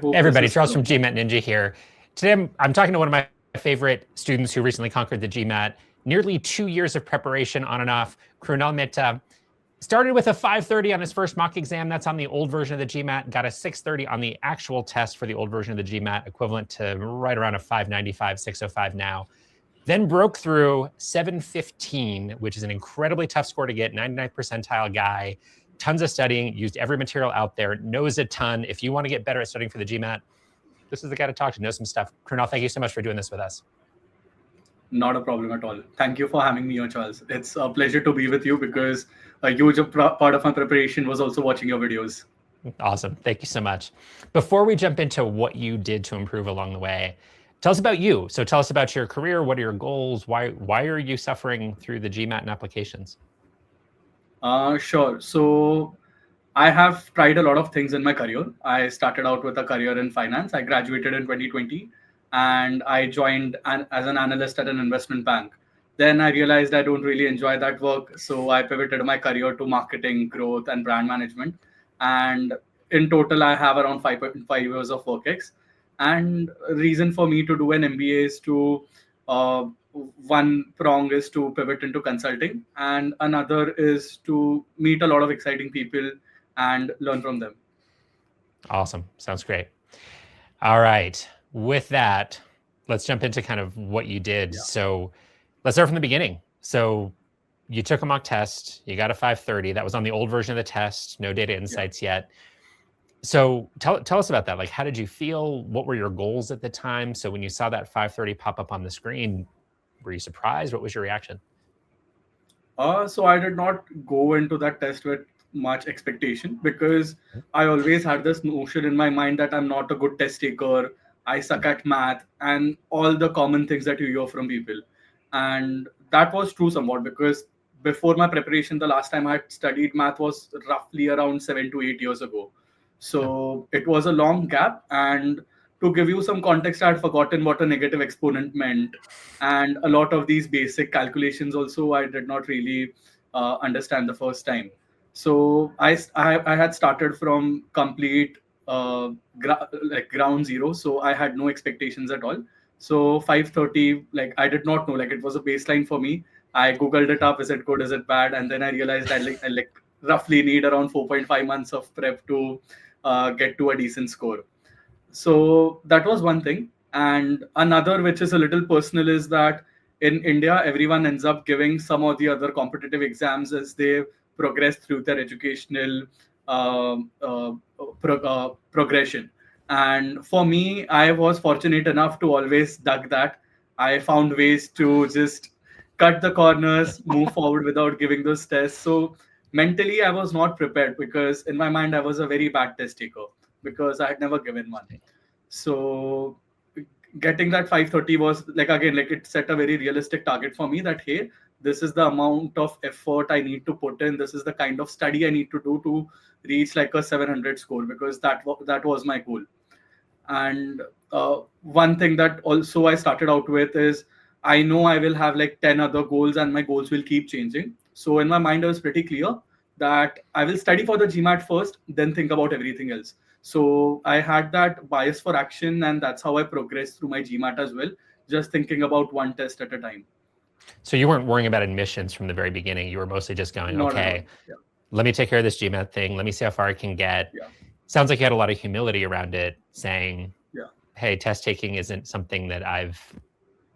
Hey Hope this everybody, is Charles from GMAT Ninja here. Today I'm talking to one of my favorite students who recently conquered the GMAT. Nearly 2 years of preparation on and off. Krunal started with a 530 on his first mock exam. That's on the old version of the GMAT. Got a 630 on the actual test for the old version of the GMAT, equivalent to right around a 595, 605 now. Then broke through 715, which is an incredibly tough score to get, 99th percentile guy. Tons of studying, used every material out there, knows a ton. If you want to get better at studying for the GMAT, this is the guy to talk to, knows some stuff. Krunal, thank you so much for doing this with us. not a problem at all. Thank you for having me here, Charles. It's a pleasure to be with you because a huge part of my preparation was also watching your videos. Awesome. Thank you so much. Before we jump into what you did to improve along the way, tell us about you. So tell us about your career. What are your goals? Why are you suffering through the GMAT and applications? Sure. So I have tried a lot of things in my career. I started out with a career in finance. I graduated in 2020 and I joined as an analyst at an investment bank. Then I realized I don't really enjoy that work. So I pivoted my career to marketing, growth, and brand management. And in total, I have around 5.5 years of work ex. And reason for me to do an MBA is to uh, one prong is to pivot into consulting, and another is to meet a lot of exciting people and learn from them. Awesome. Sounds great. All right. With that, let's jump into kind of what you did. Yeah. So let's start from the beginning. So you took a mock test, you got a 530. That was on the old version of the test, no data insights yet. So tell us about that. Like, how did you feel? What were your goals at the time? So when you saw that 530 pop up on the screen, were you surprised? What was your reaction? So I did not go into that test with much expectation because I always had this notion in my mind that I'm not a good test taker. I suck at math and all the common things that you hear from people. And that was true somewhat because before my preparation, the last time I had studied math was roughly around 7 to 8 years ago. So it was a long gap. And to give you some context, I had forgotten what a negative exponent meant, and a lot of these basic calculations also I did not really understand the first time. So I had started from complete like ground zero, so I had no expectations at all. So 530, like I did not know, like it was a baseline for me. I googled it up, is it good, is it bad, and then I realized I roughly need around 4.5 months of prep to get to a decent score. So that was one thing. And another, which is a little personal, is that in India, everyone ends up giving some of the other competitive exams as they progress through their educational progression. And for me, I was fortunate enough to always duck that. I found ways to just cut the corners, move forward without giving those tests. So mentally, I was not prepared because in my mind, I was a very bad test taker because I had never given one. So getting that 530 was like, again, like it set a very realistic target for me that hey, this is the amount of effort I need to put in, this is the kind of study I need to do to reach like a 700 score, because that was my goal. And one thing that also I started out with is I know I will have like 10 other goals and my goals will keep changing. So in my mind, I was pretty clear that I will study for the GMAT first, then think about everything else. So I had that bias for action, and that's how I progressed through my GMAT as well, just thinking about one test at a time. So you weren't worrying about admissions from the very beginning. You were mostly just going, Not at all. okay, let me take care of this GMAT thing. Let me see how far I can get. Yeah. Sounds like you had a lot of humility around it, saying, Yeah. hey, test taking isn't something that I've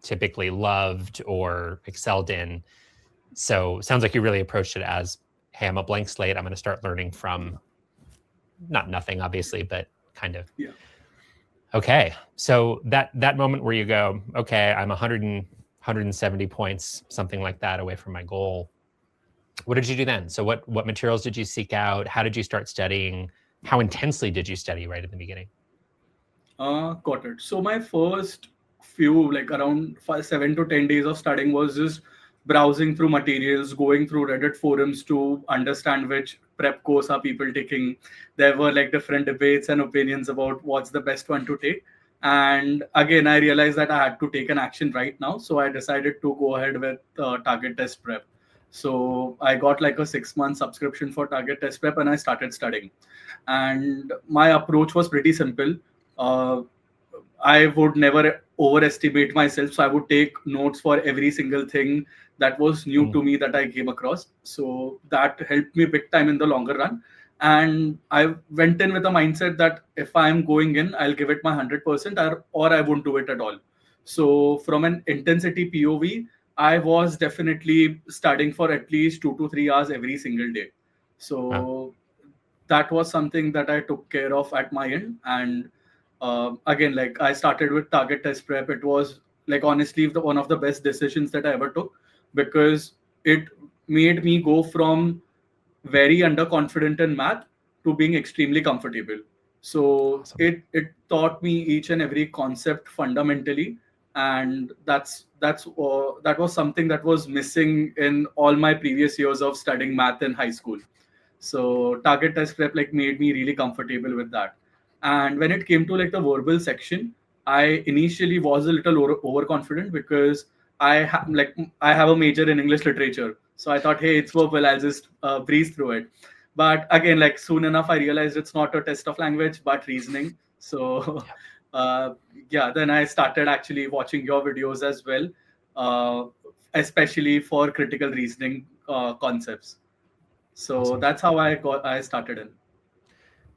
typically loved or excelled in. So sounds like you really approached it as, hey, I'm a blank slate. I'm going to start learning from not nothing, obviously, but kind of. Yeah. Okay. So that moment where you go, okay, I'm 170 points, something like that, away from my goal. What did you do then? So what materials did you seek out? How did you start studying? How intensely did you study right at the beginning? Got it. So my first few, like around 7 to 10 days of studying, was just browsing through materials, going through Reddit forums to understand which prep course are people taking. There were like different debates and opinions about what's the best one to take. And again, I realized that I had to take an action right now. So I decided to go ahead with Target Test Prep. So I got like a 6 month subscription for Target Test Prep and I started studying. And my approach was pretty simple. Uh, I would never overestimate myself. So I would take notes for every single thing that was new to me that I came across. So that helped me big time in the longer run. And I went in with a mindset that if I'm going in, I'll give it my 100% or I won't do it at all. So from an intensity POV, I was definitely studying for at least 2 to 3 hours every single day. Wow. So that was something that I took care of at my end. And again, like I started with target test prep. It was like honestly one of the best decisions that I ever took, because it made me go from very underconfident in math to being extremely comfortable. So Awesome. it taught me each and every concept fundamentally, and that was something that was missing in all my previous years of studying math in high school. So target test prep like made me really comfortable with that. And when it came to like the verbal section, I initially was a little overconfident because I have a major in English literature. So I thought, hey, it's verbal, I'll just breeze through it. But again, like soon enough, I realized it's not a test of language, but reasoning. So uh, yeah, then I started actually watching your videos as well, uh, especially for critical reasoning concepts. So Awesome. that's how I started in.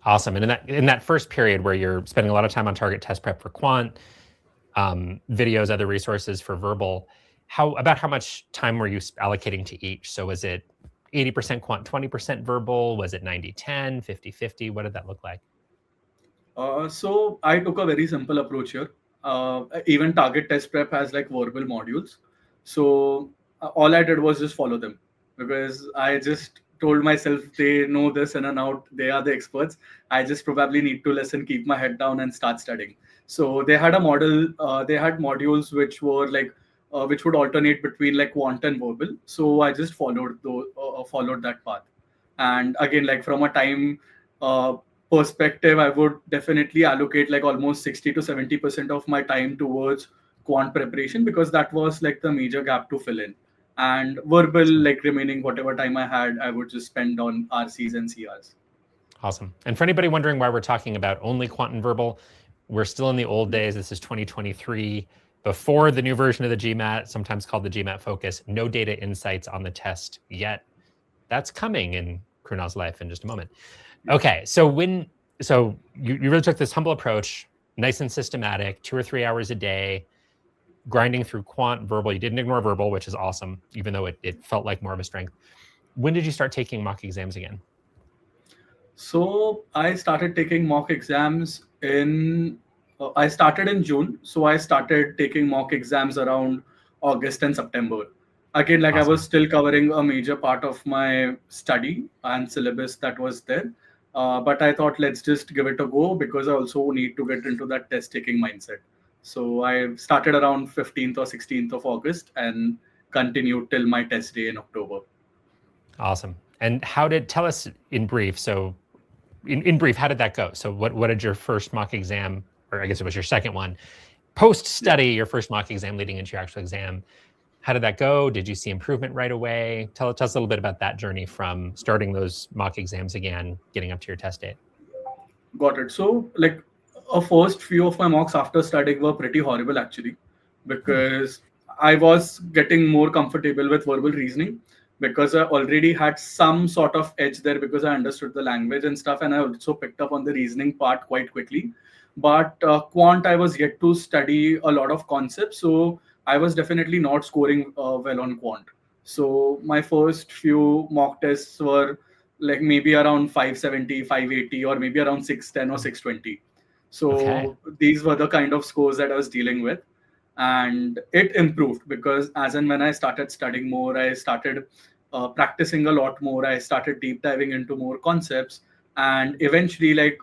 Awesome. And in that first period where you're spending a lot of time on target test prep for quant, videos, other resources for verbal, how much time were you allocating to each? So was it 80% quant, 20% verbal? Was it 90-10, 50-50? What did that look like? So I took a very simple approach here. Even target test prep has like verbal modules. So all I did was just follow them, because I just told myself they know this in and out. They are the experts. I just probably need to listen, keep my head down, and start studying. So they had a model. They had modules which were like which would alternate between like quant and verbal. So I just followed that path. And again, like from a time uh, perspective, I would definitely allocate like almost 60 to 70% of my time towards quant preparation, because that was like the major gap to fill in. And verbal, Awesome. like remaining whatever time I had, I would just spend on RCs and CRs. Awesome. And for anybody wondering why we're talking about only quant and verbal, we're still in the old days. This is 2023, before the new version of the GMAT, sometimes called the GMAT Focus. No data insights on the test yet. That's coming in Krunal's life in just a moment. Okay, so you really took this humble approach, nice and systematic, 2 or 3 hours a day, grinding through quant, verbal. You didn't ignore verbal, which is awesome, even though it felt like more of a strength. When did you start taking mock exams again? So I started taking mock exams I started in June. So I started taking mock exams around August and September. Again, like I was Awesome. still covering a major part of my study and syllabus that was there. But I thought, let's just give it a go, because I also need to get into that test taking mindset. So I started around 15th or 16th of August and continued till my test day in October. Awesome. And tell us in brief, so in brief, how did that go? So what did your first mock exam, or I guess it was your second one, post Yeah. study, your first mock exam leading into your actual exam? How did that go? Did you see improvement right away? Tell us a little bit about that journey from starting those mock exams again, getting up to your test date. Got it. So, like, a first few of my mocks after studying were pretty horrible actually, Hmm. because I was getting more comfortable with verbal reasoning, because I already had some sort of edge there, because I understood the language and stuff, and I also picked up on the reasoning part quite quickly. But quant, I was yet to study a lot of concepts, so I was definitely not scoring well on quant. So my first few mock tests were like maybe around 570, 580, or maybe around 610 or 620. Okay. So these were the kind of scores that I was dealing with. And it improved, because as and when I started studying more, I started practicing a lot more. I started deep diving into more concepts. And eventually, like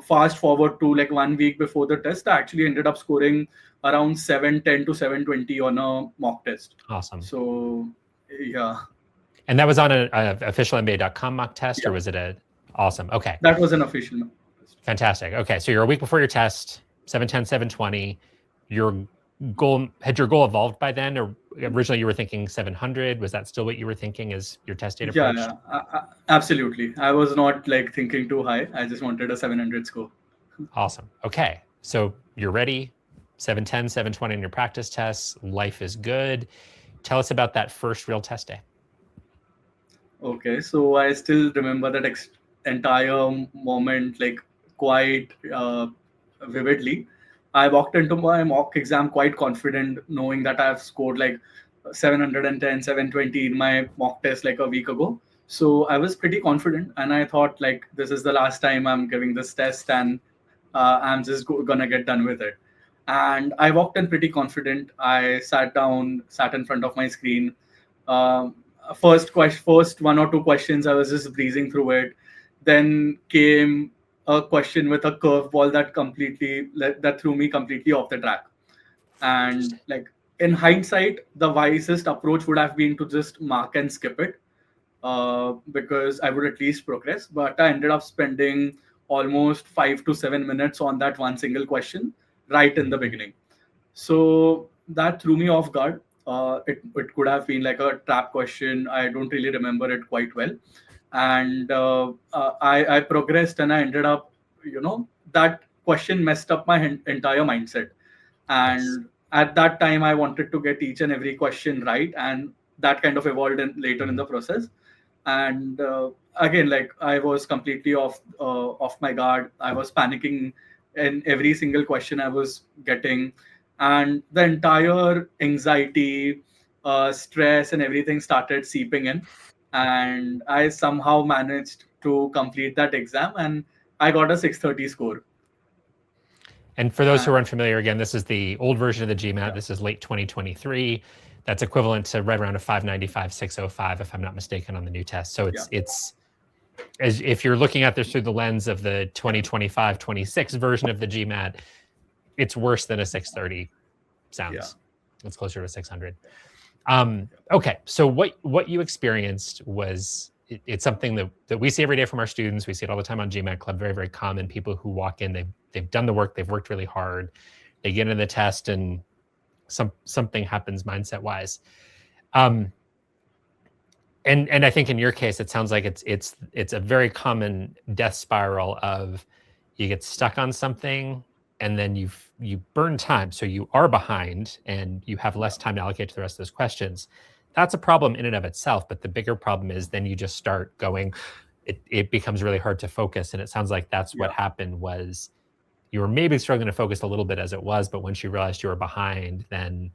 fast forward to like 1 week before the test, I actually ended up scoring around 710 to 720 on a mock test. Awesome. So yeah, And that was on an official MBA.com mock test, or yeah, was it awesome? Okay. that was an official mock test. Fantastic. Okay. So you're a week before your test, 710, 720. Had your goal evolved by then? Or originally you were thinking 700? Was that still what you were thinking as your test date Yeah, approached? absolutely. I was not like thinking too high. I just wanted a 700 score. Awesome. Okay. So you're ready. 710, 720 in your practice tests. Life is good. Tell us about that first real test day. Okay, so I still remember that entire moment like quite vividly. I walked into my mock exam quite confident, knowing that I've scored like 710, 720 in my mock test like a week ago. So I was pretty confident, and I thought like this is the last time I'm giving this test, and I'm just gonna get done with it. And I walked in pretty confident. I sat down, sat in front of my screen. Um, first 1 or 2 questions, I was just breezing through it. Then came a question with a curveball that threw me completely off the track. And like in hindsight, the wisest approach would have been to just mark and skip it, because I would at least progress. But I ended up spending almost 5 to 7 minutes on that one single question right in the beginning. So that threw me off guard. It could have been like a trap question. I don't really remember it quite well. And I progressed, and I ended up, that question messed up my entire mindset. Yes. And at that time, I wanted to get each and every question right. And that kind of evolved later in Mhm. the process. And again, like I was completely off my guard. I was panicking in every single question I was getting, and the entire anxiety, stress, and everything started seeping in. And I somehow managed to complete that exam, and I got a 630 score. And for those who are And unfamiliar, again, this is the old version of the GMAT. yeah, This is late 2023. That's equivalent to right around a 595, 605, if I'm not mistaken, on the new test. So yeah, it's as if you're looking at this through the lens of the yeah, 2025, 26 version of the GMAT, it's worse than a 630 yeah, sounds. It's closer to 600. Okay, so what you experienced was it's something that we see every day from our students. We see it all the time on GMATClub. Very, very common. People who walk in, they've done the work, they've worked really hard, they get into the test, and something happens mindset wise. Um, and I think in your case, it sounds like it's a very common death spiral of you get stuck on something and then you burn time, so you are behind and you have yeah, less time to allocate to the rest of those questions. That's a problem in and of itself, but the bigger problem is then you just start going. It becomes really hard to focus, and it sounds like that's what yeah, happened. Was you were maybe struggling to focus a little bit as it was, but once you realized you were behind, then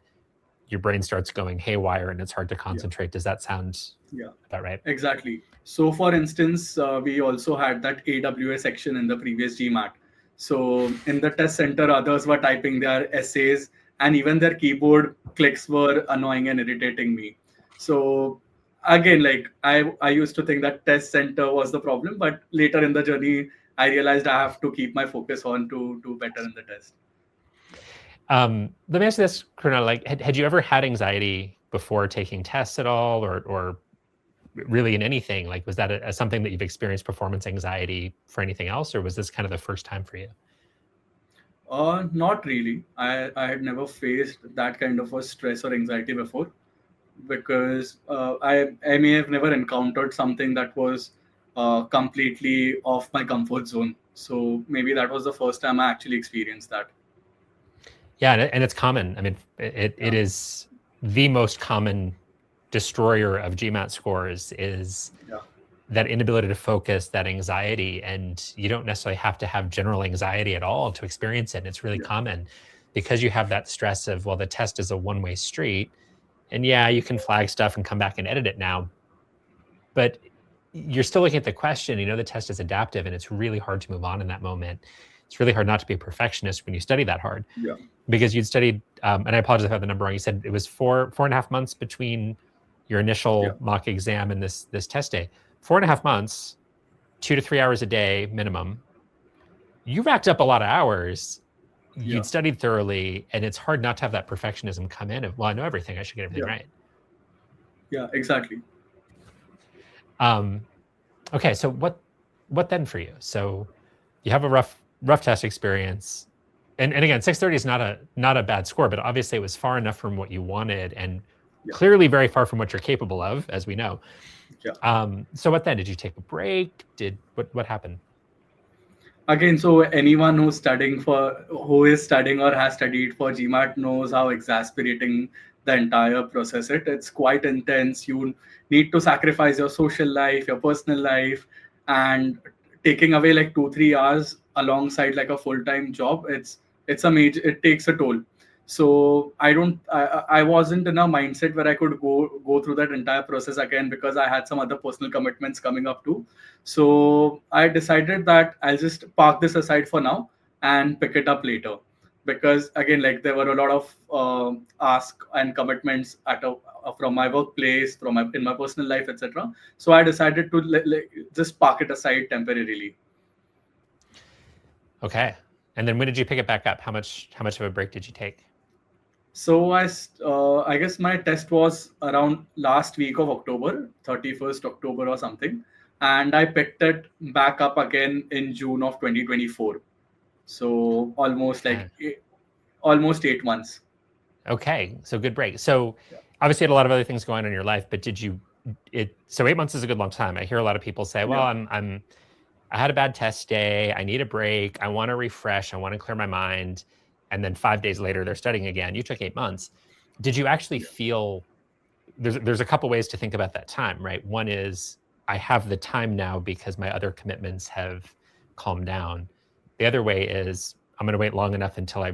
your brain starts going haywire and it's hard to yeah, concentrate. Does that sound yeah. about right? Exactly. So, for instance, we also had that AWA section in the previous GMAT. So, in the test center, others were typing their essays, and even their keyboard clicks were annoying and irritating me. So, again, like I used to think that test center was the problem, but later in the journey, I realized I have to keep my focus on to do better in the test. Let me ask you this, Kruna, like, had you ever had anxiety before taking tests at all, or really in anything? Like, was that something that you've experienced performance anxiety for anything else, or was this kind of the first time for you? Not really. I had never faced that kind of a stress or anxiety before, because I may have never encountered something that was completely off my comfort zone. So maybe that was the first time I actually experienced that. Yeah, and it's common. I mean, it Yeah, is the most common destroyer of GMAT scores is yeah, that inability to focus, that anxiety. And you don't necessarily have to have general anxiety at all to experience it. And it's really yeah, common because you have that stress of, well, the test is a one-way street. And yeah, you can flag stuff and come back and edit it now, but you're still looking at the question. You know, the test is adaptive, and it's really hard to move on in that moment. It's really hard not to be a perfectionist when you study that hard, yeah, because you'd studied, and I apologize if I have the number wrong. You said it was 4.5 months between your yeah, initial mock exam and this test day. 4.5 months, 2 to 3 hours a day minimum. You racked up a lot of hours. yeah, You'd studied thoroughly, and it's hard not to have that perfectionism come in of, well, I know everything, I should get everything yeah, right. yeah, exactly. Um, okay, so what then for you? So you have a rough test experience, and again, 630 is not a bad score, but obviously it was far enough from what you wanted, and Yeah, clearly very far from what you're capable of, as we know. yeah. So what then? Did you take a break? What happened? Again, so anyone who is studying or has studied for GMAT knows how exasperating the entire process is. It's quite intense. You need to sacrifice your social life, your personal life, and taking away like 2 3 hours alongside like a full-time job. It's a major. It takes a toll. So I wasn't in a mindset where I could go through that entire process again, because I had some other personal commitments coming up too. So I decided that I'll just park this aside for now and pick it up later, because again, like there were a lot of ask and commitments from my workplace, from my in my personal life, etc. So I decided to just park it aside temporarily. Okay. And then when did you pick it back up? How much of a break did you take? So I guess my test was around last week of October, 31st October or something, and I picked it back up again in June of 2024. So almost Okay. like almost 8 months. Okay. So good break. So obviously you had a lot of other things going on in your life, but so 8 months is a good long time. I hear a lot of people say, well, Yeah. I had a bad test day. I need a break. I want to refresh. I want to clear my mind. And then 5 days later, they're studying again. You took 8 months. Did you actually feel there's a couple ways to think about that time, right? One is I have the time now because my other commitments have calmed down. The other way is I'm going to wait long enough until I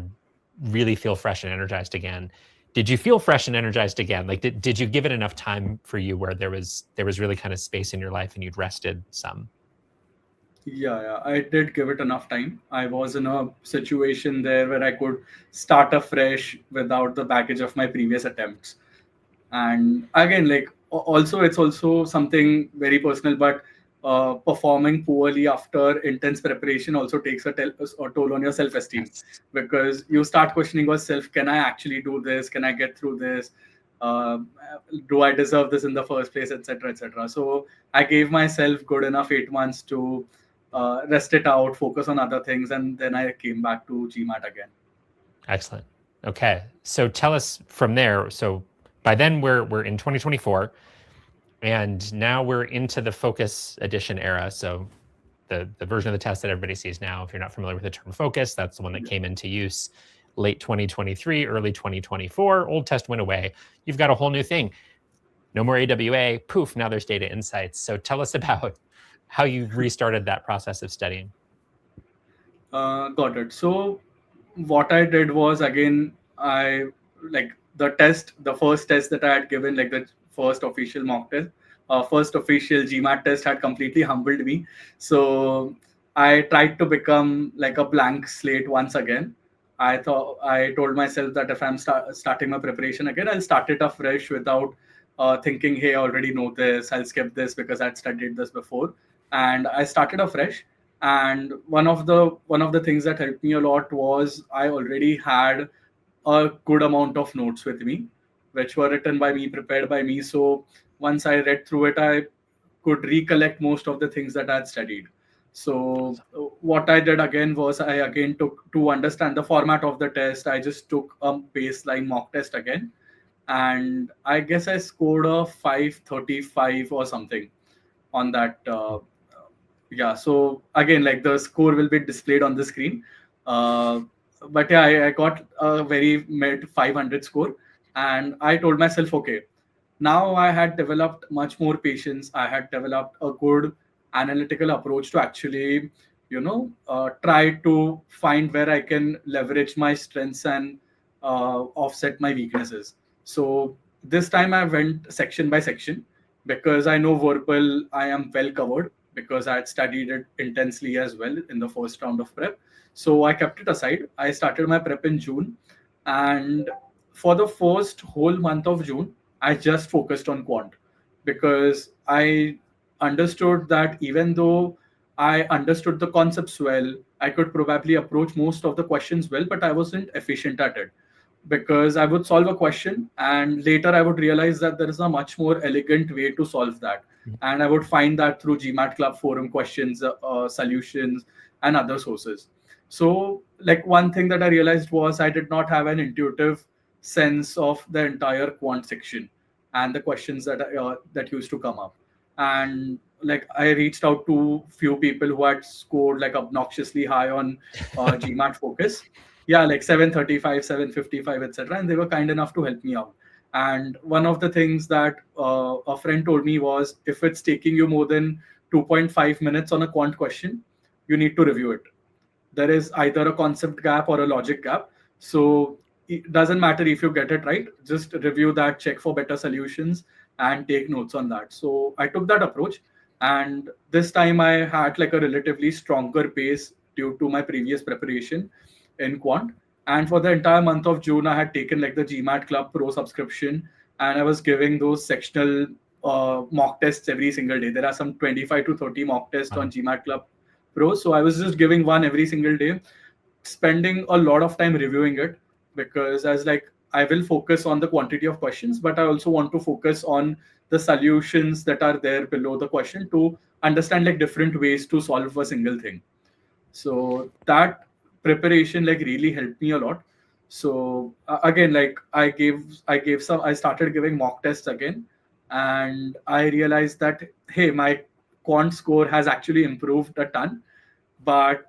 really feel fresh and energized again. Did you feel fresh and energized again? Like did you give it enough time for you where there was really kind of space in your life and you'd rested some? Yeah, I did give it enough time. I was in a situation there where I could start afresh without the baggage of my previous attempts. And again, like also, it's also something very personal, but performing poorly after intense preparation also takes a toll on your self-esteem, Yes. because you start questioning yourself: can I actually do this? Can I get through this? uh, do I deserve this in the first place, etc., etc. So I gave myself good enough 8 months to rest it out, focus on other things, and then I came back to GMAT again. Excellent. Okay. So tell us from there. So by then we're in 2024 and now we're into the focus edition era. So the version of the test that everybody sees now, if you're not familiar with the term focus, that's the one that Yeah. came into use late 2023, early 2024. Old test went away. You've got a whole new thing. No more AWA. Poof, now there's data insights. So tell us about how you restarted that process of studying. Got it. So what I did was, again, I like the first test that I had given, like the first official mock test, first official GMAT test had completely humbled me. So I tried to become like a blank slate once again. I told myself that if I'm starting my preparation again, I'll start it afresh without thinking, hey, I already know this. I'll skip this because I'd studied this before, and I started afresh. And one of the things that helped me a lot was I already had a good amount of notes with me, which were written by me, prepared by me. So once I read through it, I could recollect most of the things that I had studied. So what I did again was, I again took, to understand the format of the test, I just took a baseline mock test again, and I guess I scored a 535 or something on that. Yeah, so again, like the score will be displayed on the screen. uh, but yeah, I got a very mid 500 score, and I told myself, okay, now I had developed much more patience. I had developed a good analytical approach to actually, try to find where I can leverage my strengths and offset my weaknesses. So this time I went section by section, because I know verbal I am well covered, because I had studied it intensely as well in the first round of prep. So I kept it aside. I started my prep in June, and for the first whole month of June, I just focused on quant, because I understood that even though I understood the concepts well, I could probably approach most of the questions well, but I wasn't efficient at it, because I would solve a question and later I would realize that there is a much more elegant way to solve that. And I would find that through GMAT Club forum questions, solutions, and other sources. So, like, one thing that I realized was I did not have an intuitive sense of the entire quant section and the questions that used to come up. And like I reached out to few people who had scored like obnoxiously high on GMAT focus. Yeah, like 735, 755, etc. And they were kind enough to help me out. And one of the things that a friend told me was, if it's taking you more than 2.5 minutes on a quant question, you need to review it. There is either a concept gap or a logic gap. So it doesn't matter if you get it right, just review that, check for better solutions, and take notes on that. So I took that approach. And this time I had like a relatively stronger pace due to my previous preparation in quant. And for the entire month of June, I had taken like the GMAT Club Pro subscription, and I was giving those sectional mock tests every single day. There are some 25 to 30 mock tests on GMAT Club Pro. So I was just giving one every single day, spending a lot of time reviewing it, because as like I will focus on the quantity of questions, but I also want to focus on the solutions that are there below the question to understand like different ways to solve a single thing. So that preparation like really helped me a lot. So again, like I started giving mock tests again, and I realized that, hey, my quant score has actually improved a ton, but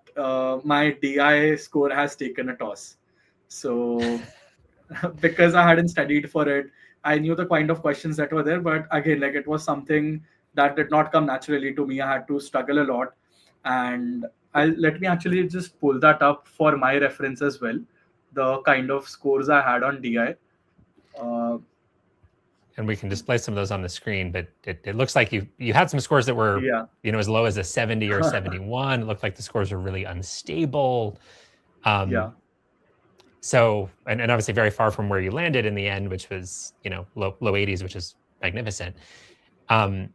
my DI score has taken a toss. So because I hadn't studied for it, I knew the kind of questions that were there, but again, like it was something that did not come naturally to me. I had to struggle a lot, and I'll let me actually just pull that up for my reference as well. The kind of scores I had on DI. Uh, And we can display some of those on the screen, but it looks like you had some scores that were yeah, as low as a 70 or 71. It looked like the scores were really unstable. yeah, So and obviously very far from where you landed in the end, which was low 80s, which is magnificent. So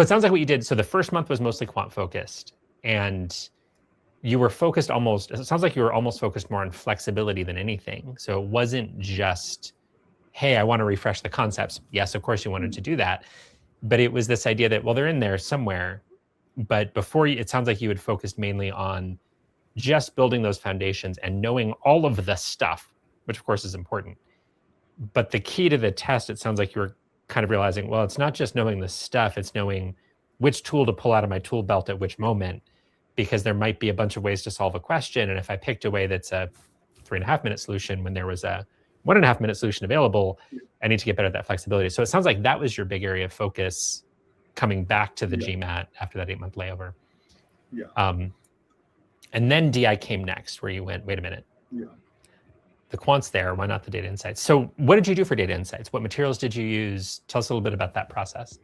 it sounds like what you did. So the first month was mostly quant focused, and you were focused almost. It sounds like you were almost focused more on flexibility than anything. So it wasn't just, hey, I want to refresh the concepts. Yes, of course you wanted to do that, but it was this idea that, well, they're in there somewhere. But before you, it sounds like you had focused mainly on just building those foundations and knowing all of the stuff, which of course is important. But the key to the test, it sounds like you were kind of realizing, well, it's not just knowing the stuff, it's knowing which tool to pull out of my tool belt at which moment, because there might be a bunch of ways to solve a question. And if I picked a way that's a 3.5 minute solution when there was a 1.5 minute solution available, I need to get better at that flexibility. So it sounds like that was your big area of focus coming back to the GMAT after that 8-month layover. yeah, And then DI came next, where you went, wait a minute, yeah. the quant's there, why not the data insights? So what did you do for data insights? What materials did you use? Tell us a little bit about that process.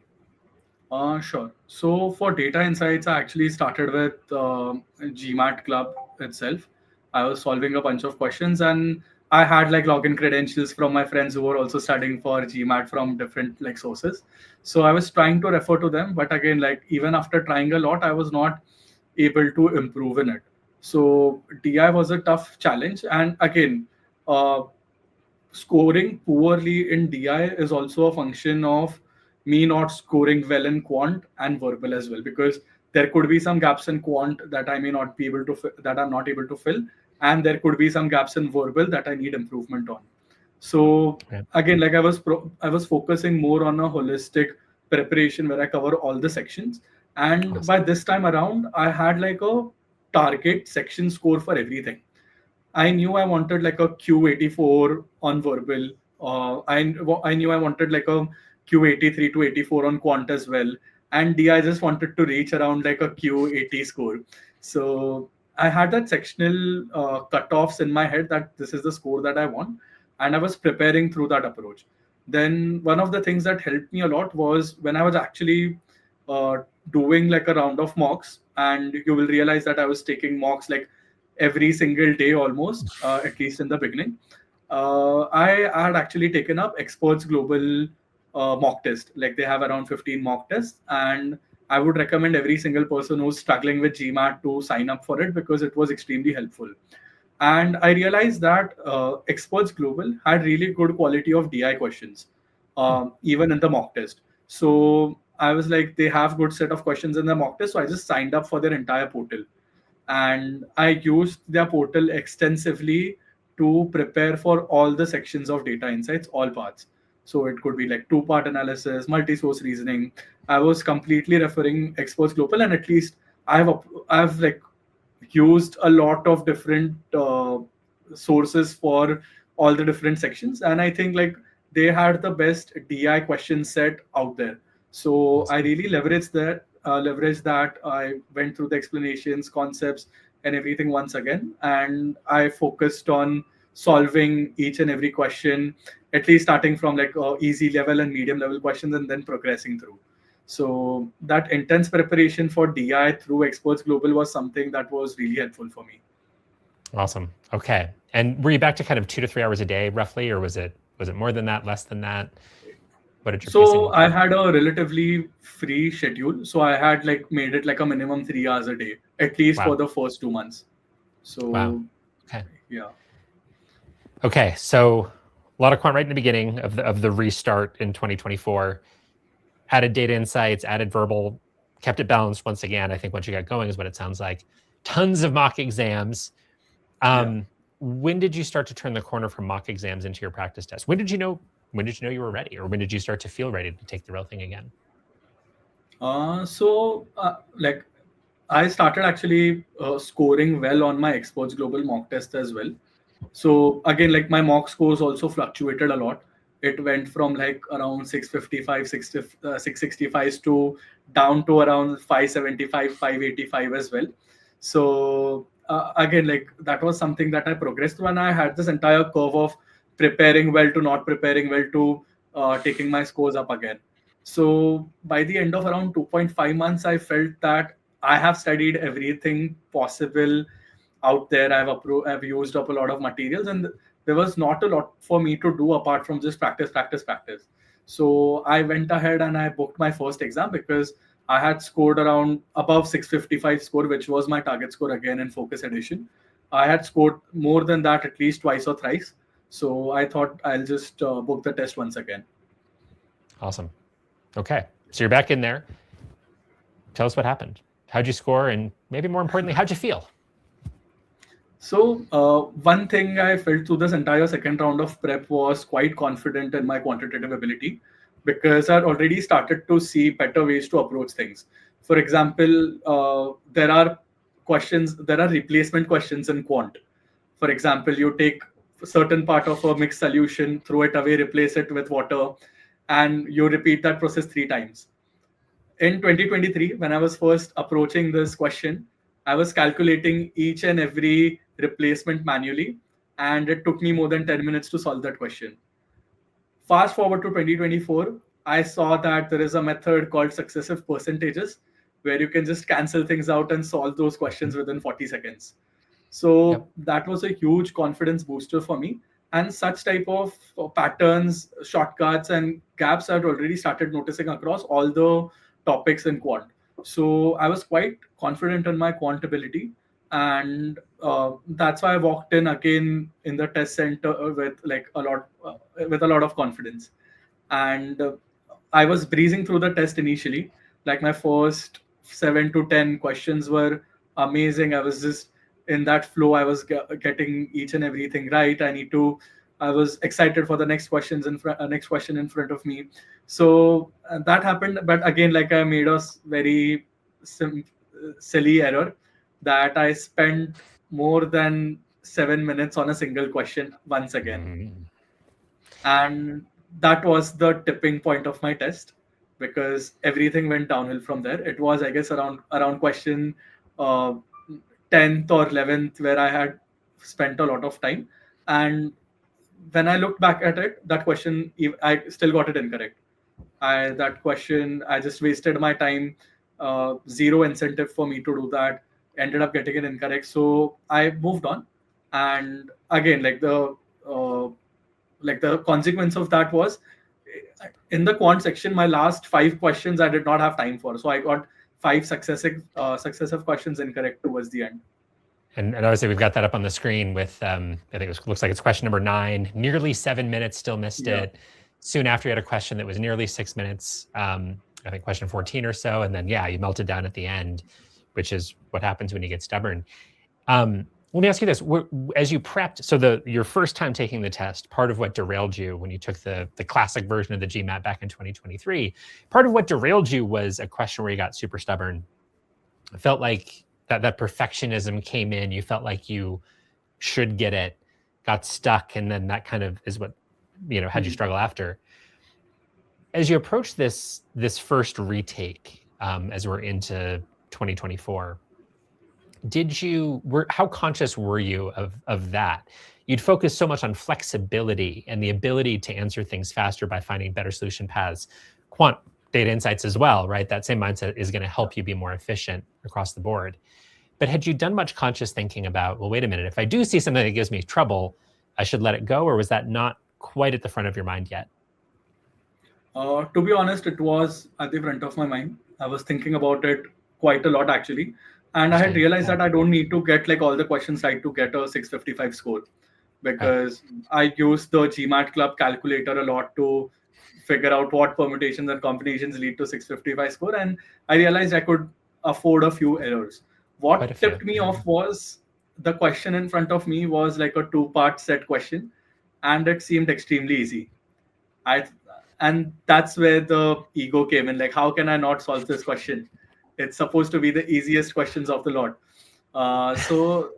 Sure. So for data insights, I actually started with GMAT Club itself. I was solving a bunch of questions, and I had like login credentials from my friends who were also studying for GMAT from different like sources. So I was trying to refer to them, but again, like even after trying a lot, I was not able to improve in it. So DI was a tough challenge, and again, uh, scoring poorly in DI is also a function of me not scoring well in quant and verbal as well, because there could be some gaps in quant that I may not be able to that I'm not able to fill, and there could be some gaps in verbal that I need improvement on. So again, like I was focusing more on a holistic preparation where I cover all the sections, and by this time around, I had like a target section score for everything. I knew I wanted like a Q84 on verbal. I knew I wanted like a Q83 to 84 on quant as well. And D, I just wanted to reach around like a Q80 score. So I had that sectional cutoffs in my head that this is the score that I want. And I was preparing through that approach. Then one of the things that helped me a lot was when I was actually uh, doing like a round of mocks, and you will realize that I was taking mocks like every single day almost, at least in the beginning. I had actually taken up Experts Global mock test. Like they have around 15 mock tests, and I would recommend every single person who's struggling with GMAT to sign up for it because it was extremely helpful. And I realized that Experts Global had really good quality of DI questions, even in the mock test. So I was like, they have good set of questions in the mock test. So I just signed up for their entire portal, and I used their portal extensively to prepare for all the sections of data insights, all parts. So it could be like two-part analysis, multi-source reasoning. I was completely referring Experts Global, and at least I've like used a lot of different sources for all the different sections, and I think like they had the best DI question set out there. So I Awesome. really leveraged that. I went through the explanations, concepts, and everything once again, and I focused on solving each and every question, at least starting from like easy level and medium level questions, and then progressing through. So that intense preparation for DI through Experts Global was something that was really helpful for me. Awesome. Okay. And were you back to kind of 2 to 3 hours a day roughly, or was it more than that, less than that? What did your pacing So look I like? had a relatively free schedule. So I had like made it like a minimum 3 hours a day, at least for Wow. the first 2 months. Wow. So Okay. yeah. Okay. So a lot of quant right in the beginning of the restart in 2024. Added data insights, added verbal, kept it balanced once again. I think once you got going is what it sounds like. Tons of mock exams. Yeah. When did you start to turn the corner from mock exams into your practice tests? When did you know? When did you know you were ready, or when did you start to feel ready to take the real thing again? Like I started actually scoring well on my Experts Global mock test as well. So again, like my mock scores also fluctuated a lot. It went from like around 655, 665 to down to around 575, 585 as well. So again, like that was something that I progressed through, and I had this entire curve of preparing well to not preparing well to taking my scores up again. So by the end of around 2.5 months, I felt that I have studied everything possible out there. I've used up a lot of materials, and there was not a lot for me to do apart from just practice, practice, practice. So I went ahead and I booked my first exam because I had scored around above 655 score, which was my target score again in Focus Edition. I had scored more than that at least twice or thrice. So I thought I'll just book the test once again. Awesome. Okay. So you're back in there. Tell us what happened. How'd you score? And maybe more importantly, how'd you feel? So, one thing I felt through this entire second round of prep was quite confident in my quantitative ability because I'd already started to see better ways to approach things. For example, there are replacement questions in quant. For example, you take a certain part of a mixed solution, throw it away, replace it with water, and you repeat that process 3 times. In 2023, when I was first approaching this question, I was calculating each and every replacement manually, and it took me more than 10 minutes to solve that question. Fast forward to 2024, I saw that there is a method called successive percentages where you can just cancel things out and solve those questions within 40 seconds. Yep. So that was a huge confidence booster for me. And such type of patterns, shortcuts, and gaps I'd already started noticing across all the topics in quant. So I was quite confident in my quant ability, and that's why I walked in again in the test center with like with a lot of confidence. And I was breezing through the test initially. Like my first 7 to 10 questions were amazing. I was just in that flow. I was getting each and everything right. I was excited for the next question in front of me. So that happened. But again, like I made a very sim- silly error that I spent more than 7 minutes on a single question once again, Mhm. and that was the tipping point of my test because everything went downhill from there. It was, I guess, around question uh, 10th or 11th where I had spent a lot of time, and when I looked back at it, that question I still got it incorrect. That question, I just wasted my time. Zero incentive for me to do that. Ended up getting it incorrect, so I moved on. And again, uh, like the consequence of that was in the quant section, my last 5 questions I did not have time for, so I got five successive questions incorrect towards the end. And obviously we've got that up on the screen with, I think looks like it's question number 9, nearly 7 minutes, still missed Yeah. it. Soon after you had a question that was nearly 6 minutes, I think question 14 or so. And then, yeah, you melted down at the end, which is what happens when you get stubborn. Let me ask you this: as you prepped, so your first time taking the test, part of what derailed you when you took the classic version of the GMAT back in 2023, part of what derailed you was a question where you got super stubborn. It felt like that perfectionism came in. You felt like you should get it, got stuck, and then that kind of is what had you struggle after. As you approach this first retake, as we're into 2024. How conscious were you of that? You'd focus so much on flexibility and the ability to answer things faster by finding better solution paths, quant data insights as well, right? That same mindset is going to help you be more efficient across the board. But had you done much conscious thinking about, well, wait a minute, if I do see something that gives me trouble, I should let it go? Or was that not quite at the front of your mind yet? To be honest, it was at the front of my mind. I was thinking about it quite a lot actually. And I had realized that I don't need to get like all the questions right to get a 655 score, because I use the GMATClub calculator a lot to figure out what permutations and combinations lead to 655 score. And I realized I could afford a few errors. What tipped me off was the question in front of me was like a 2-part set question, and it seemed extremely easy. And that's where the ego came in. Like, how can I not solve this question? It's supposed to be the easiest questions of the lot. So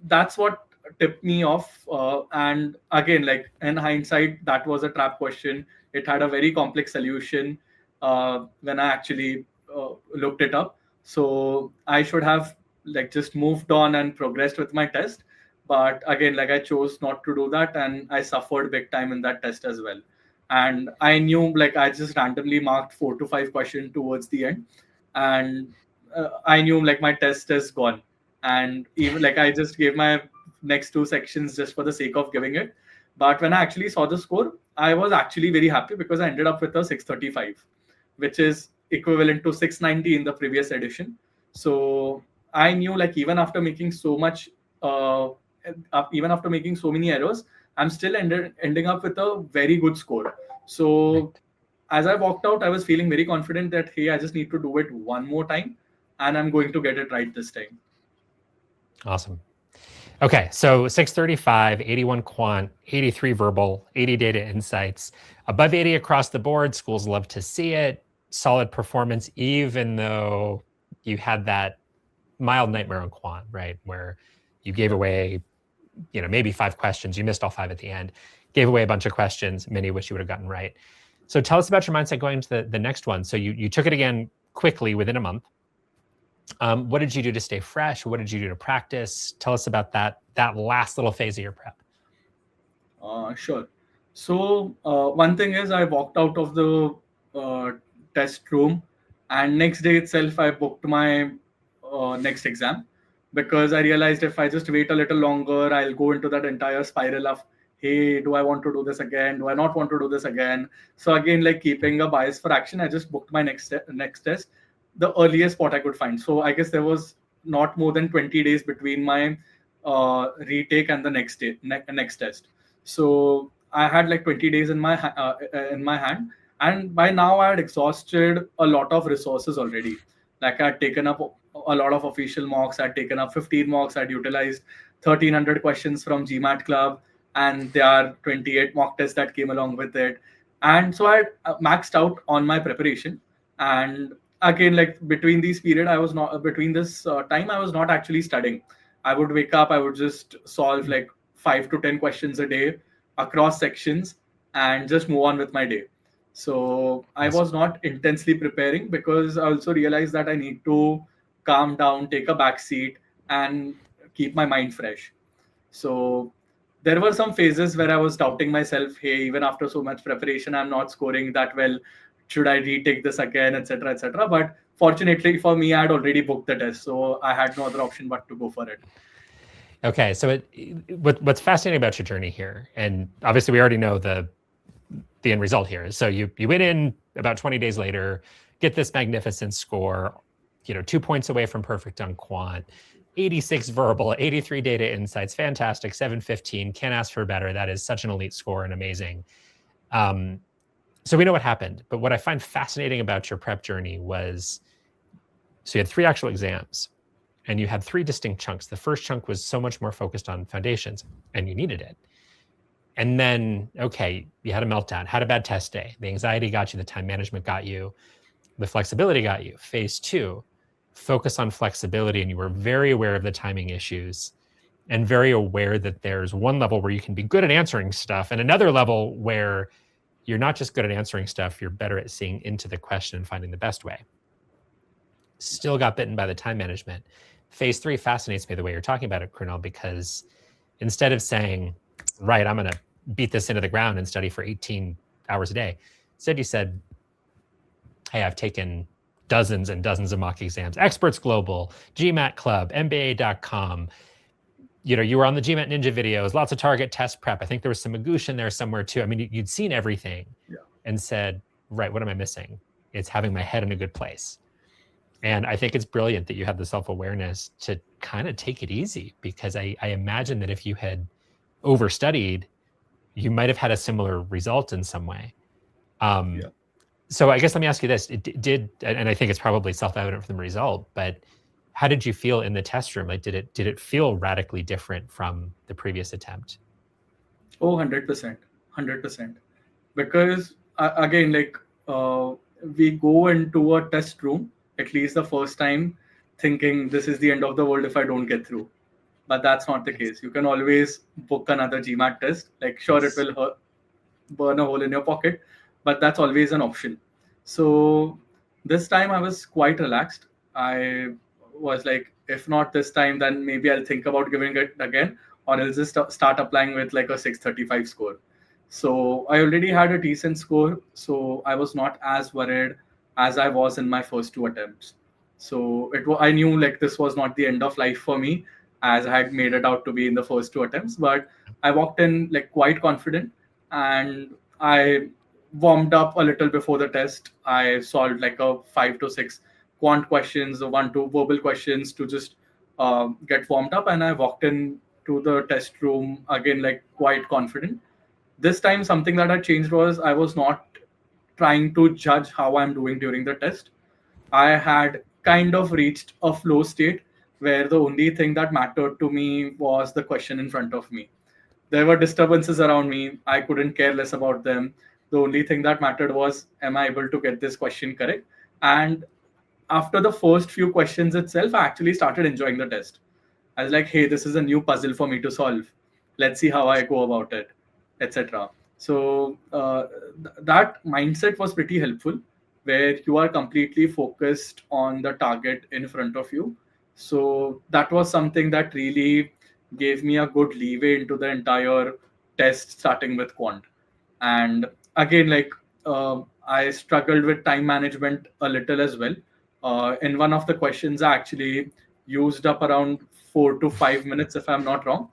that's what tipped me off. And again, like in hindsight, that was a trap question. It had a very complex solution when I actually looked it up. So I should have like just moved on and progressed with my test. But again, like I chose not to do that, and I suffered big time in that test as well. And I knew like I just randomly marked 4 to 5 questions towards the end, and I knew like my test is gone. And even like I just gave my next 2 sections just for the sake of giving it. But when I actually saw the score, I was actually very happy because I ended up with a 635, which is equivalent to 690 in the previous edition. So I knew like even after making so much, even after making so many errors, I'm still ending up with a very good score. So as I walked out, I was feeling very confident that, hey, I just need to do it one more time and I'm going to get it right this time. Awesome. Okay, so 635, 81 quant, 83 verbal, 80 data insights, above 80 across the board. Schools love to see it. Solid performance, even though you had that mild nightmare on quant, right? Where you gave away, maybe 5 questions. You missed all 5 at the end. Gave away a bunch of questions, many of which you would have gotten right. So tell us about your mindset going to the next one. So you took it again quickly within a month. What did you do to stay fresh? What did you do to practice? Tell us about that last little phase of your prep. Sure. So one thing is I walked out of the test room, and next day itself I booked my next exam, because I realized if I just wait a little longer, I'll go into that entire spiral of, hey, do I want to do this again? Do I not want to do this again? So again, like keeping a bias for action, I just booked my next test, the earliest spot I could find. So I guess there was not more than 20 days between my retake and the next day, next test. So I had like 20 days in my hand, and by now I had exhausted a lot of resources already. Like I had taken up a lot of official mocks. I'd taken up 15 mocks. I'd utilized 1,300 questions from GMATClub, and there are 28 mock tests that came along with it. And so I maxed out on my preparation. And again, like between these period, I was not between this time, I was not actually studying. I would wake up, I would just solve like 5 to 10 questions a day across sections and just move on with my day. So I was not intensely preparing, because I also realized that I need to calm down, take a back seat, and keep my mind fresh. So there were some phases where I was doubting myself. Hey, even after so much preparation, I'm not scoring that well. Should I retake this again, etc., etc.? But fortunately for me, I had already booked the test, so I had no other option but to go for it. Okay, so what's fascinating about your journey here, and obviously we already know the end result here. So you went in about 20 days later, get this magnificent score, 2 points away from perfect on quant, 86 verbal, 83 data insights, fantastic, 715, can't ask for better. That is such an elite score and amazing. So we know what happened, but what I find fascinating about your prep journey was, so you had 3 actual exams. and you had 3 distinct chunks. The first chunk was so much more focused on foundations, and you needed it. And then, okay, you had a meltdown, had a bad test day. The anxiety got you, the time management got you, the flexibility got you. Phase 2, focus on flexibility, and you were very aware of the timing issues and very aware that there's one level where you can be good at answering stuff and another level where you're not just good at answering stuff, you're better at seeing into the question and finding the best way. Still got bitten by the time management. Phase 3 fascinates me the way you're talking about it, Krunal, because instead of saying, right, I'm going to beat this into the ground and study for 18 hours a day, instead you said, hey, I've taken dozens and dozens of mock exams, Experts Global, GMATClub, MBA.com. You were on the GMAT Ninja videos, lots of target test prep. I think there was some Magoosh in there somewhere too. I mean, you'd seen everything and said, right, what am I missing? It's having my head in a good place. And I think it's brilliant that you had the self-awareness to kind of take it easy, because I imagine that if you had overstudied, you might have had a similar result in some way. So I guess let me ask you this, and I think it's probably self-evident from the result, but how did you feel in the test room? Like, did it feel radically different from the previous attempt? Oh, 100%. 100%. Because again, we go into a test room, at least the first time, thinking this is the end of the world if I don't get through. But that's not the case. You can always book another GMAT test. Like, sure, it will burn a hole in your pocket, but that's always an option. So this time I was quite relaxed. I was like, if not this time, then maybe I'll think about giving it again, or I'll just start applying with like a 635 score. So I already had a decent score, so I was not as worried as I was in my first 2 attempts. So I knew like this was not the end of life for me, as I had made it out to be in the first 2 attempts. But I walked in like quite confident, and I warmed up a little before the test. I solved like a 5 to 6 quant questions, 1 2 verbal questions to just get warmed up, and I walked in to the test room again like quite confident. This time something that had changed was I was not trying to judge how I'm doing during the test. I had kind of reached a flow state where the only thing that mattered to me was the question in front of me. There were disturbances around me. I couldn't care less about them. The only thing that mattered was, am I able to get this question correct? And after the first few questions itself, I actually started enjoying the test. I was like, hey, this is a new puzzle for me to solve. Let's see how I go about it, etc. So that mindset was pretty helpful, where you are completely focused on the target in front of you. So that was something that really gave me a good leeway into the entire test, starting with quant. And again, I struggled with time management a little as well. In one of the questions, I actually used up around 4 to 5 minutes, if I'm not wrong.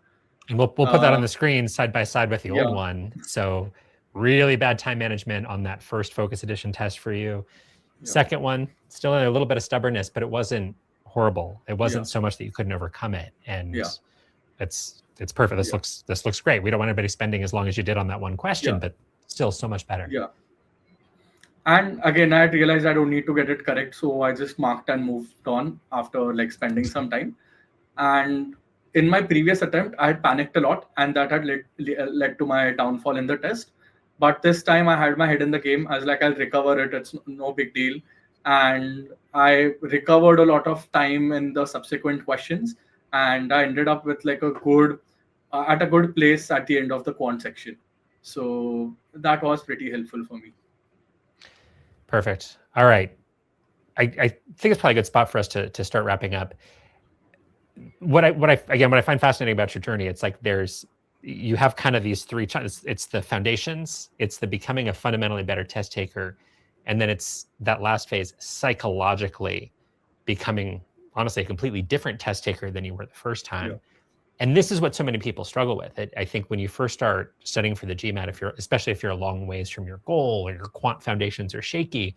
And we'll put that on the screen side by side with the old one. So really bad time management on that first Focus Edition test for you. Second one, still a little bit of stubbornness, but it wasn't horrible. It wasn't so much that you couldn't overcome it. And it's perfect. This looks great. We don't want anybody spending as long as you did on that one question, but still so much better. Yeah. And again, I realized I don't need to get it correct. So I just marked and moved on after like spending some time. And in my previous attempt, I had panicked a lot, and that had led to my downfall in the test. But this time I had my head in the game. I was like, I'll recover it. It's no big deal. And I recovered a lot of time in the subsequent questions. And I ended up with like a good place at the end of the quant section. So that was pretty helpful for me. Perfect. All right. I think it's probably a good spot for us to start wrapping up. What I find fascinating about your journey, it's like you have kind of these 3 it's the foundations, it's the becoming a fundamentally better test taker, and then it's that last phase, psychologically becoming honestly a completely different test taker than you were the first time. And this is what so many people struggle with. I think when you first start studying for the GMAT, especially if you're a long ways from your goal, or your quant foundations are shaky,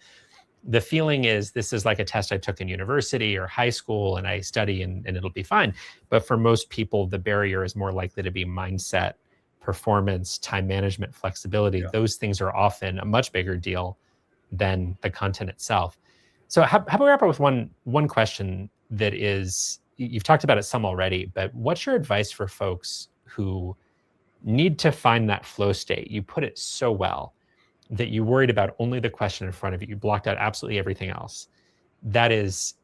the feeling is this is like a test I took in university or high school, and I study and it'll be fine. But for most people, the barrier is more likely to be mindset, performance, time management, flexibility. Those things are often a much bigger deal than the content itself. So how about we wrap up with one question that is you've talked about it some already, but what's your advice for folks who need to find that flow state? You put it so well that you worried about only the question in front of you. You blocked out absolutely everything else. That is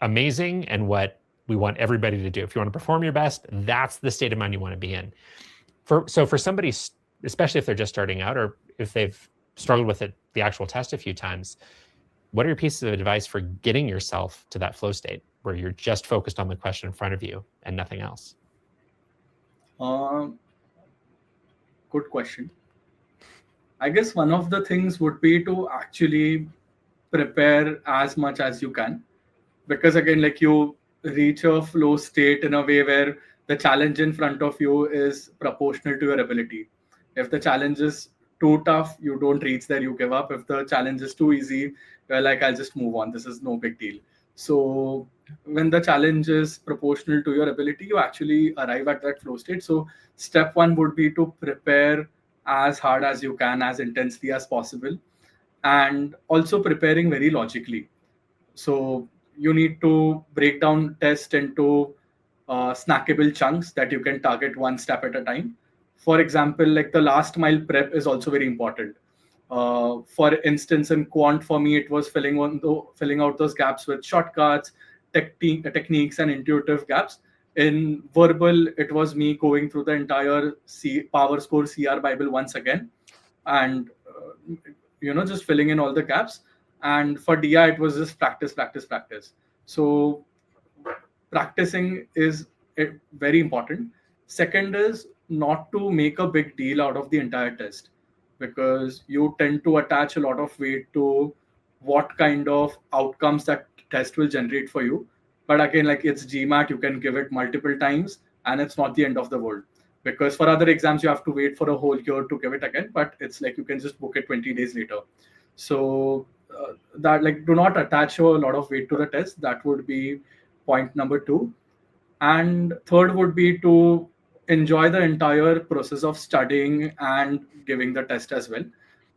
amazing, and what we want everybody to do. If you want to perform your best, that's the state of mind you want to be in. So for somebody, especially if they're just starting out or if they've struggled with it, the actual test a few times, what are your pieces of advice for getting yourself to that flow state where you're just focused on the question in front of you and nothing else? Good question. I guess one of the things would be to actually prepare as much as you can, because again, like, you reach a flow state in a way where the challenge in front of you is proportional to your ability. If the challenge is too tough, you don't reach there, you give up. If the challenge is too easy, you're like, I'll just move on, this is no big deal. So when the challenge is proportional to your ability, you actually arrive at that flow state. So step one would be to prepare as hard as you can, as intensely as possible, and also preparing very logically. So you need to break down test into snackable chunks that you can target one step at a time. For example, like, the last mile prep is also very important. For instance, in quant, for me, it was filling out those gaps with shortcuts, techniques, and intuitive gaps. In verbal, it was me going through the entire Power Score CR Bible once again, and just filling in all the gaps. And for DI, it was just practice, practice, practice. So practicing is very important. Second is not to make a big deal out of the entire test, because you tend to attach a lot of weight to what kind of outcomes that test will generate for you. But again, like, it's GMAT, you can give it multiple times and it's not the end of the world. Because for other exams, you have to wait for a whole year to give it again, but it's like you can just book it 20 days later. So that, like, do not attach a lot of weight to the test. That would be point number two. And third would be to enjoy the entire process of studying and giving the test as well,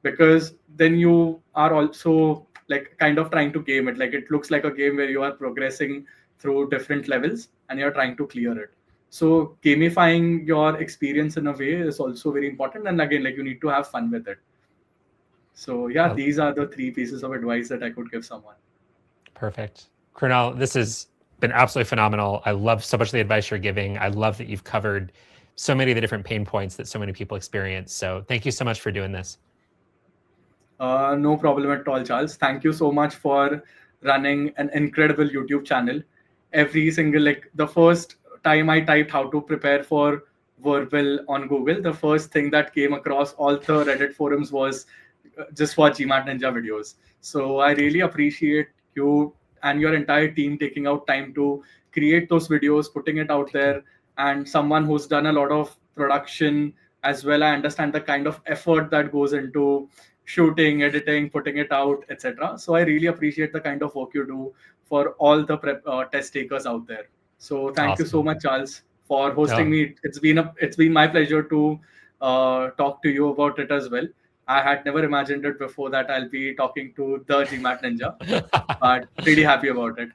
because then you are also, like, kind of trying to game it. Like, it looks like a game where you are progressing through different levels and you're trying to clear it. So gamifying your experience in a way is also very important. And again, like, you need to have fun with it. So yeah, these are the three pieces of advice that I could give someone. Perfect. Krunal, this has been absolutely phenomenal. I love so much of the advice you're giving. I love that you've covered so many of the different pain points that so many people experience. So thank you so much for doing this. No problem at all, Charles. Thank you so much for running an incredible YouTube channel. Every single, like, the first time I typed how to prepare for verbal on Google, the first thing that came across all the Reddit forums was just for GMAT Ninja videos. So I really appreciate you and your entire team taking out time to create those videos, putting it out there, and someone who's done a lot of production as well. I understand the kind of effort that goes into shooting, editing, putting it out, etc. So I really appreciate the kind of work you do for all the test takers out there. So thank you so much, Charles, for hosting me. It's been my pleasure to talk to you about it as well. I had never imagined it before that I'll be talking to the GMAT Ninja, but really happy about it.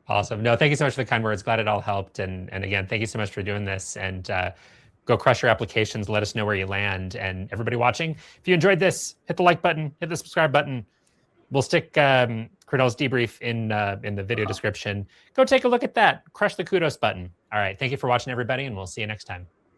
Awesome. No, thank you so much for the kind words. Glad it all helped. And again, thank you so much for doing this. And go crush your applications. Let us know where you land. And everybody watching, if you enjoyed this, hit the like button, hit the subscribe button. We'll stick Krunal's debrief in the video description. Go take a look at that. Crush the kudos button. All right. Thank you for watching, everybody, and we'll see you next time.